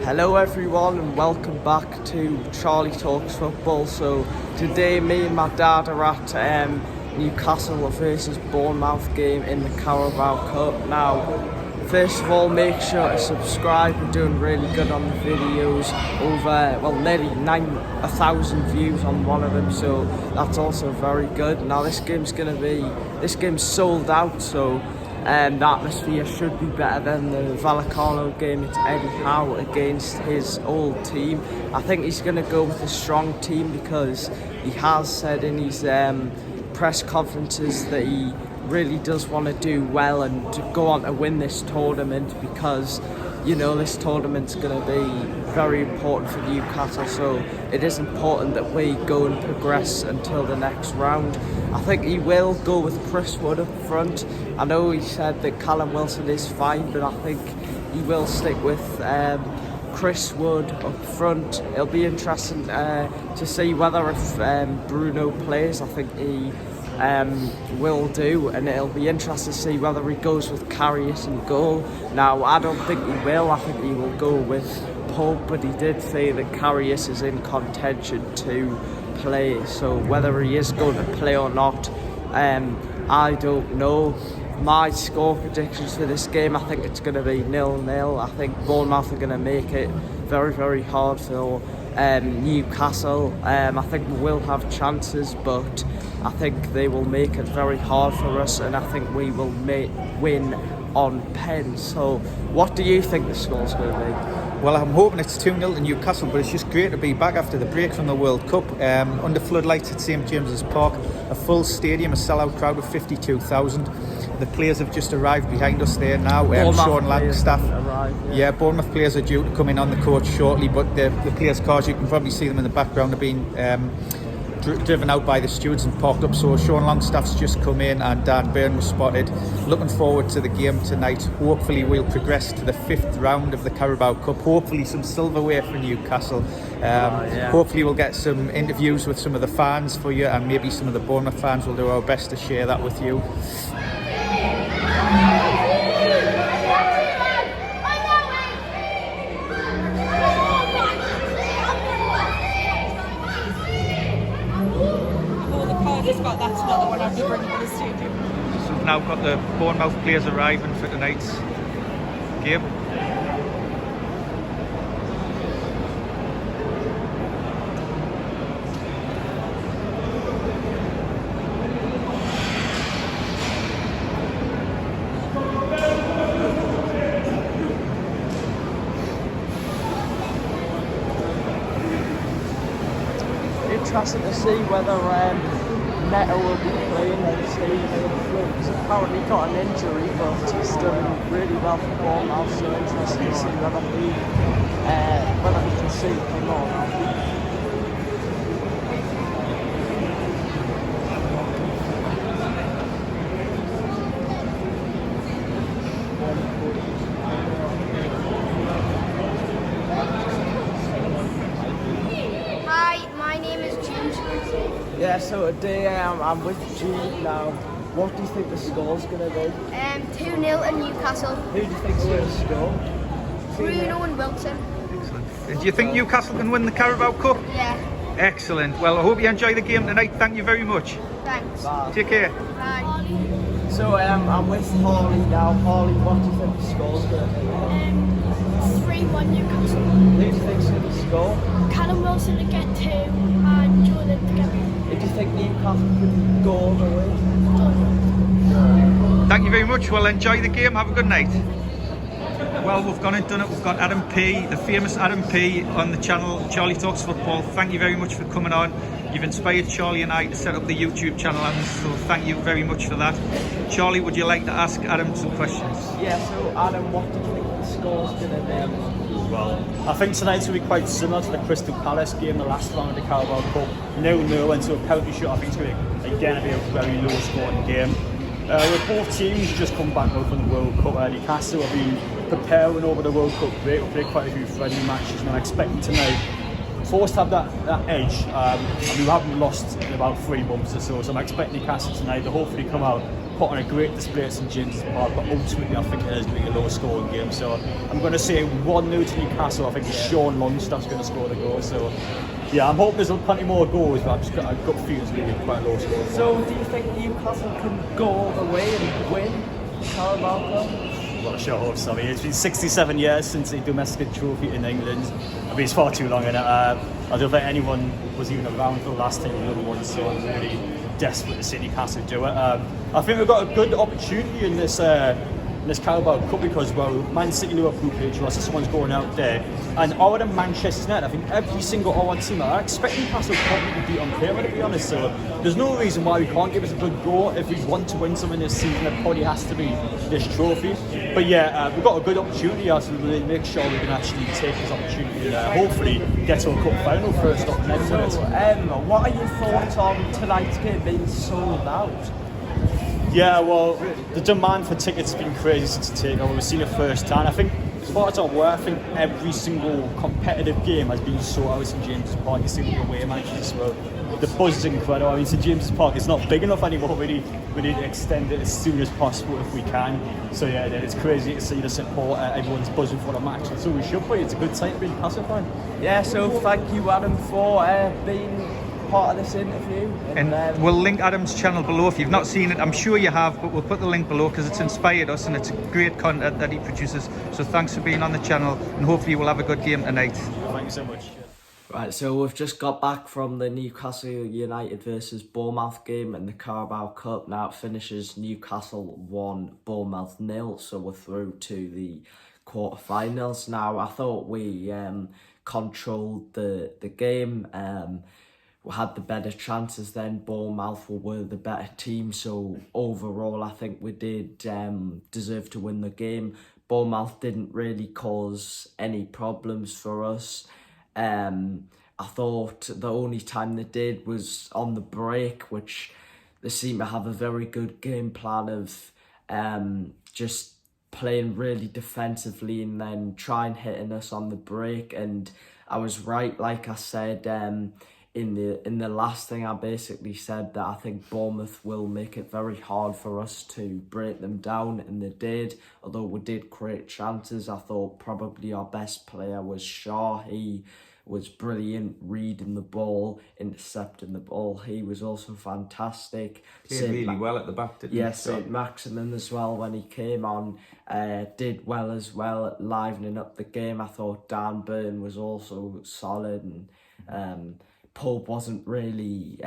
Hello everyone and welcome back to Charlie Talks Football. So today me and my dad are at Newcastle Vs Bournemouth game in the Carabao Cup. Now first of all, make sure to subscribe. We're doing really good on the videos, over nearly 1,000 views on one of them, so that's also very good. Now this game's sold out, so the atmosphere should be better than the Vallecano game. It's Eddie Howe against his old team. I think he's going to go with a strong team because he has said in his press conferences that he really does want to do well and to go on to win this tournament, because you know this tournament's going to be very important for Newcastle, so it is important that we go and progress until the next round. I think he will go with Chris Wood up front. I know he said that Callum Wilson is fine, but I think he will stick with Chris Wood up front. It'll be interesting to see whether if Bruno plays. I think he will do, and it'll be interesting to see whether he goes with Karius in goal. Now I don't think he will. I think he will go with Pope, but he did say that Karius is in contention to play, so whether he is going to play or not, I don't know. My score predictions for this game, I think it's going to be 0-0. I think Bournemouth are going to make it very, very hard for Newcastle. I think we will have chances, but I think they will make it very hard for us, and I think we will win on pens. So what do you think the score's going to be? Well, I'm hoping it's 2-0 to Newcastle, but it's just great to be back after the break from the World Cup. Under floodlights at St James's Park, a full stadium, a sellout crowd of 52,000. The players have just arrived behind us there now. Sean Langstaff. Yeah, Bournemouth players are due to come in on the coach shortly, but the players' cars, you can probably see them in the background, have been driven out by the stewards and parked up. So Sean Langstaff's just come in and Dan Burn was spotted. Looking forward to the game tonight. Hopefully we'll progress to the 5th round of the Carabao Cup. Hopefully some silverware for Newcastle. Hopefully we'll get some interviews with some of the fans for you, and maybe some of the Bournemouth fans. We'll do our best to share that with you. That's another one I'll be bringing to the stadium. So we've now got the Bournemouth players arriving for tonight's game. Interesting to see whether Neto will be playing next season. He's apparently got an injury, but he's done really well for Bournemouth, so interesting to see whether he can see him or not. Yeah, so today I'm with Jude now. What do you think the score's going to be? 2-0 to Newcastle. Who do you think's going to score? Bruno and Wilson. Excellent. Do you think Newcastle can win the Carabao Cup? Yeah. Excellent. Well, I hope you enjoy the game tonight. Thank you very much. Thanks. Bye. Take care. Bye. So I'm with Harley now. Harley, what do you think the score's going to be? 3-1 Newcastle. Who do you think's going to score? Callum Wilson to get 2 and Jordan to get 1. Do you think Newcastle can go all the way? Thank you very much. Well, enjoy the game. Have a good night. Well, we've gone and done it. We've got Adam P, the famous Adam P, on the channel Charlie Talks Football. Thank you very much for coming on. You've inspired Charlie and I to set up the YouTube channel, so thank you very much for that. Charlie, would you like to ask Adam some questions? Yeah, so Adam, what do you think the score's going to be? Well, I think tonight's going to be quite similar to the Crystal Palace game, the last round of the Carabao Cup. 0-0 into a penalty shoot. I think it's going to again be a very low scoring game. With both teams just come back over from the World Cup. Newcastle have been preparing over the World Cup break. We've played quite a few friendly matches, and I'm expecting tonight for us to have that edge. And we haven't lost in about 3 months or so, so I'm expecting Newcastle tonight to hopefully come out put on a great display at St James's Park, but ultimately I think it is going to be a low scoring game. So I'm going to say 1-0 to Newcastle. I think Sean Longstaff's going to score the goal. So yeah, I'm hoping there's plenty more goals, but I've just got a gut feeling it's going to be quite a low score. So do you think Newcastle can go all the way and win Carabao Cup? Well, I sure hope so. I mean, it's been 67 years since a domestic trophy in England. I mean, it's far too long, and I don't think anyone was even around for the last time the other one, so I'm really desperate to see Newcastle do it. I think we've got a good opportunity in this Carabao Cup because, well, Man City, Liverpool play each other, so someone's going out there. And other than Manchester United, I think every single other team, I expect Newcastle probably to beat on paper, to be honest. So there's no reason why we can't give us a good go. If we want to win something this season, it probably has to be this trophy. But yeah, we've got a good opportunity here, so we'll make sure we can actually take this opportunity and hopefully get to a cup final first up next minute. What are your thoughts on tonight's game being sold out? Yeah, well, the demand for tickets has been crazy since the takeover. We've seen it first time. I think, as far as I'm aware, I think every single competitive game has been sold out at St James's Park. You see the away matches as well. The buzz is incredible. I mean, St James's Park is not big enough anymore. We need to extend it as soon as possible if we can. So yeah, it's crazy to see the support. Everyone's buzzing for the match. So we should be. It's a good time to be a Newcastle fan. Yeah, so thank you, Adam, for being part of this interview. And we'll link Adam's channel below if you've not seen it. I'm sure you have, but we'll put the link below because it's inspired us and it's great content that he produces. So thanks for being on the channel, and hopefully we'll have a good game tonight. Thank you so much. Right, so we've just got back from the Newcastle United versus Bournemouth game in the Carabao Cup. Now it finishes Newcastle 1, Bournemouth 0, so we're through to the quarterfinals. Now I thought we controlled the game. We had the better chances then. Bournemouth were the better team, so overall I think we did deserve to win the game. Bournemouth didn't really cause any problems for us. I thought the only time they did was on the break, which they seem to have a very good game plan of just playing really defensively and then trying hitting us on the break. And I was right, like I said, in the last thing I basically said that I think Bournemouth will make it very hard for us to break them down, and they did. Although we did create chances, I thought probably our best player was Shaw. He was brilliant reading the ball, intercepting the ball. He was also fantastic. Played really well at the back, didn't he? Yes, St Maximin as well when he came on did well as well at livening up the game. I thought Dan Burn was also solid, and Pope wasn't really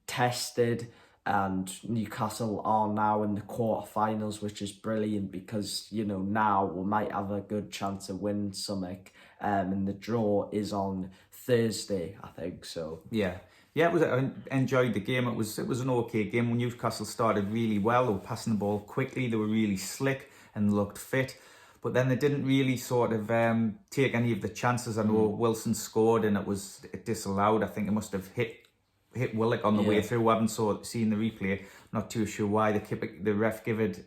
tested, and Newcastle are now in the quarterfinals, which is brilliant because, you know, now we might have a good chance of winning something, and the draw is on Thursday, I think. So yeah, it was. I enjoyed the game. It was an okay game. When Newcastle started really well, they were passing the ball quickly. They were really slick and looked fit. But then they didn't really sort of take any of the chances. I know Wilson scored and it was disallowed. I think it must have hit Willock on the way through. I haven't seen the replay. Not too sure why the ref give it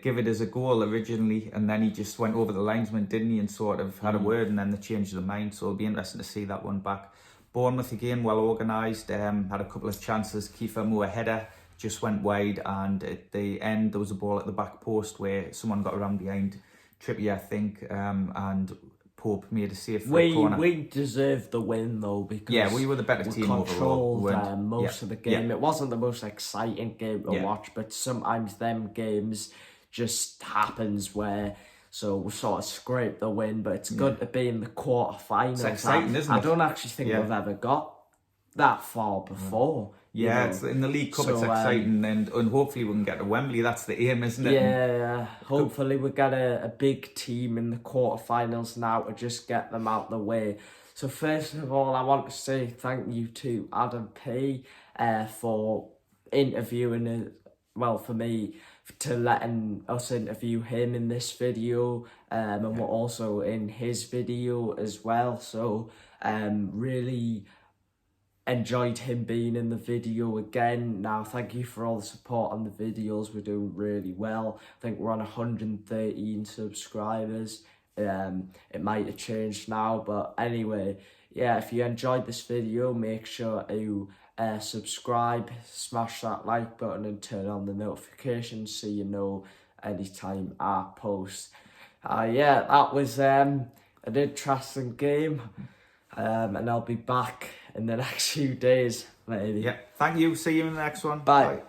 give it as a goal originally, and then he just went over the linesman, didn't he, and sort of had a word, and then they changed their mind. So it'll be interesting to see that one back. Bournemouth again, well organised, had a couple of chances. Kiefer Moore header just went wide, and at the end there was a ball at the back post where someone got around behind Trippier, I think, and Pope made a save for a corner. We deserved the win though, because we were the better team controlled overall. Most of the game. It wasn't the most exciting game to watch, but sometimes them games just happens where. So we sort of scraped the win, but it's good to be in the quarterfinals. It's exciting, isn't it? I don't actually think we've ever got that far before. Yeah, it's in the League Cup. So, it's exciting, and hopefully we can get to Wembley. That's the aim, isn't it? Yeah. Hopefully we get a big team in the quarterfinals now to just get them out the way. So first of all, I want to say thank you to Adam P for interviewing for me, to letting us interview him in this video, and we're also in his video as well. So really enjoyed him being in the video again. Now, thank you for all the support on the videos. We're doing really well. I think we're on 113 subscribers. It might have changed now, but anyway, yeah, if you enjoyed this video, make sure to subscribe, smash that like button and turn on the notifications so you know anytime I post. Yeah, that was an interesting game, and I'll be back in the next few days maybe. Yeah, thank you. See you in the next one. Bye.